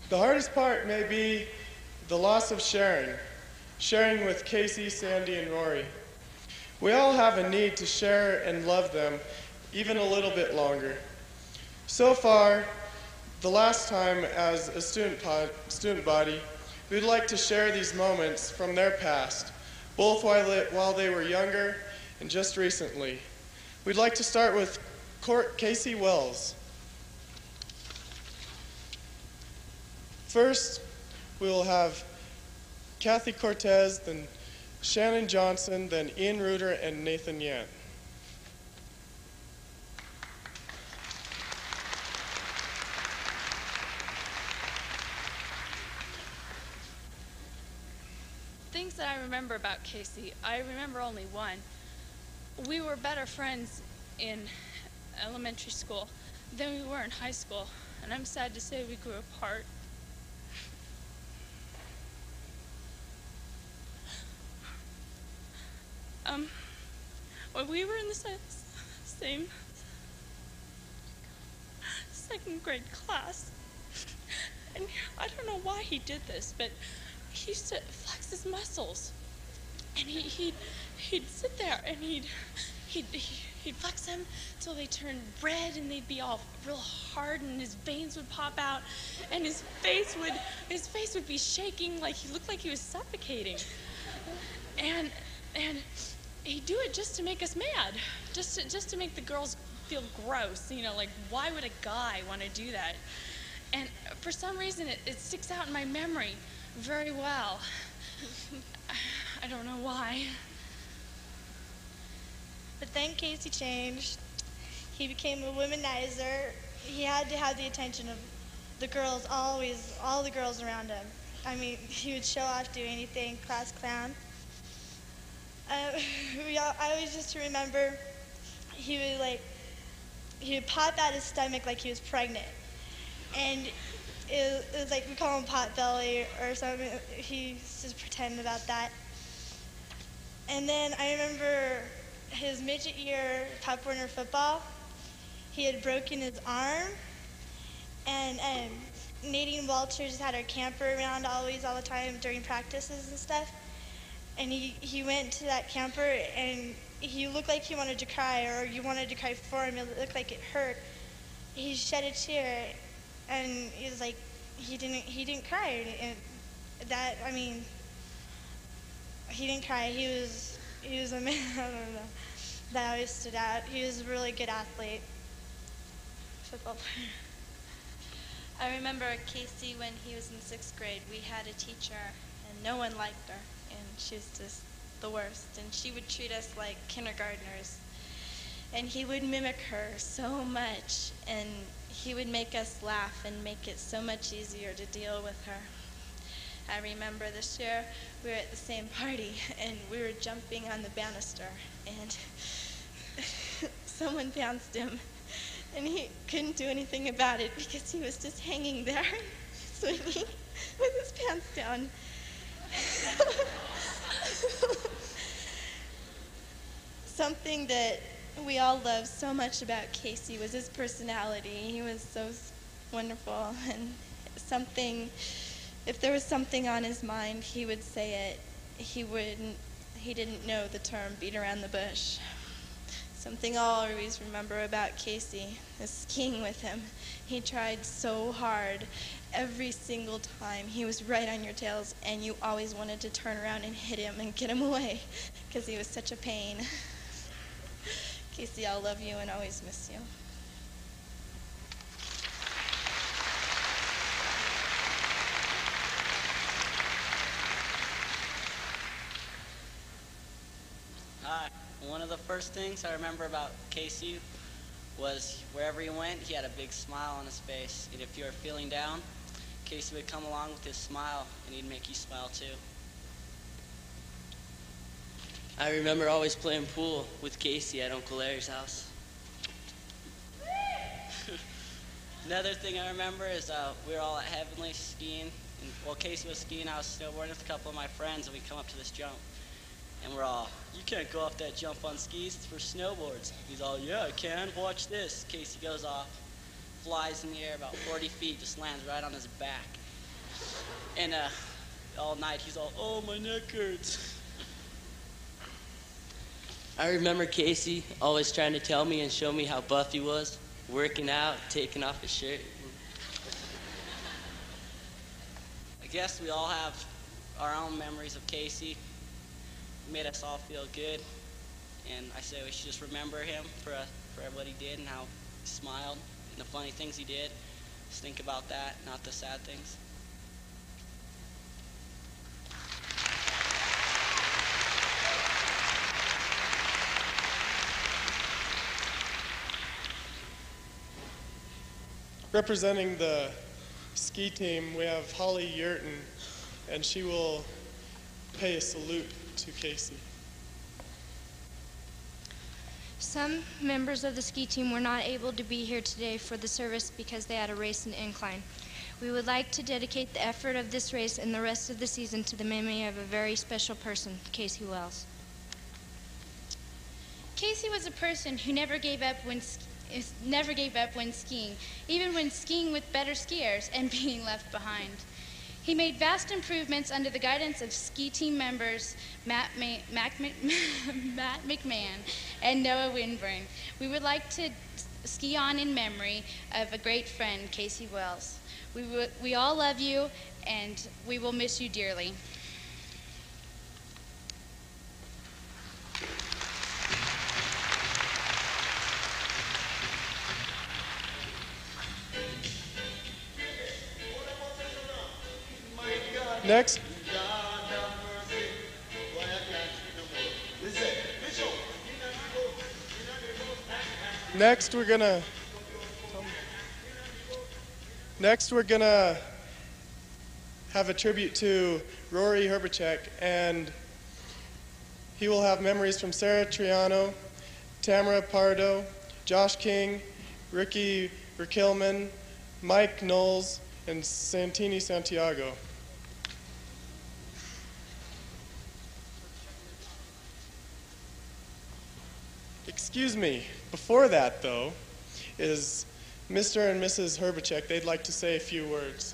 The hardest part may be the loss of sharing with Casey, Sandy, and Rory. We all have a need to share and love them even a little bit longer. So far, the last time as a student body, we'd like to share these moments from their past, both while they were younger and just recently. We'd like to start with Casey Wells. First, we will have Kathy Cortez, then Shannon Johnson, then Ian Reuter, and Nathan Yant. Things that I remember about Casey, I remember only one. We were better friends in elementary school than we were in high school, and I'm sad to say we grew apart. When we were in the same second grade class, and I don't know why he did this, but he used to flex his muscles, and he'd sit there and he'd flex them till they turned red and they'd be all real hard, and his veins would pop out, and his face would be shaking like he looked like he was suffocating, and he'd do it just to make us mad, just to make the girls feel gross, you know, like why would a guy want to do that? And for some reason it sticks out in my memory very well. I don't know why. But then Casey changed. He became a womanizer. He had to have the attention of the girls, always, all the girls around him. I mean, he would show off, do anything, class clown. I always just remember he would pop out his stomach like he was pregnant. And it was like, we call him pot belly or something. He used to pretend about that. And then I remember his midget year Pop Warner football. He had broken his arm, and Nadine Walters had her camper around all the time during practices and stuff. And he went to that camper, and he looked like he wanted to cry, or you wanted to cry for him. It looked like it hurt. He shed a tear, and he was like, he didn't cry, and that, I mean, he didn't cry. He was a man. I don't know. That always stood out. He was a really good athlete, football player. I remember Casey when he was in 6th grade. We had a teacher, and no one liked her, and she was just the worst. And she would treat us like kindergartners, and he would mimic her so much, and he would make us laugh and make it so much easier to deal with her. I remember this year we were at the same party, and we were jumping on the banister, and someone bounced him, and he couldn't do anything about it because he was just hanging there, swinging with his pants down. Something that we all loved so much about Casey was his personality. He was so wonderful, and if there was something on his mind, he would say it. He didn't know the term beat around the bush. Something I'll always remember about Casey is skiing with him. He tried so hard every single time. He was right on your tails, and you always wanted to turn around and hit him and get him away because he was such a pain. Casey, I'll love you and always miss you. Hi. One of the first things I remember about Casey was wherever he went, he had a big smile on his face. And if you were feeling down, Casey would come along with his smile, and he'd make you smile too. I remember always playing pool with Casey at Uncle Larry's house. Another thing I remember is we were all at Heavenly skiing. And while Casey was skiing, I was snowboarding with a couple of my friends, and we come up to this jump. And we're all, you can't go off that jump on skis, it's for snowboards. He's all, yeah, I can, watch this. Casey goes off, flies in the air about 40 feet, just lands right on his back. And all night he's all, oh, my neck hurts. I remember Casey always trying to tell me and show me how buff he was, working out, taking off his shirt. I guess we all have our own memories of Casey. He made us all feel good. And I say we should just remember him for what he did and how he smiled and the funny things he did. Just think about that, not the sad things. Representing the ski team, we have Holly Yurton, and she will pay a salute to Casey. Some members of the ski team were not able to be here today for the service because they had a race in incline. We would like to dedicate the effort of this race and the rest of the season to the memory of a very special person, Casey Wells. Casey was a person who never gave up when skiing, even when skiing with better skiers and being left behind. He made vast improvements under the guidance of ski team members Matt McMahon and Noah Winburn. We would like to ski on in memory of a great friend, Casey Wells. We all love you, and we will miss you dearly. Next we're gonna have a tribute to Rory Herbacek, and he will have memories from Sarah Triano, Tamara Pardo, Josh King, Ricky Rikilman, Mike Knowles, and Santini Santiago. Excuse me, before that though, is Mr. and Mrs. Herbacek. They'd like to say a few words.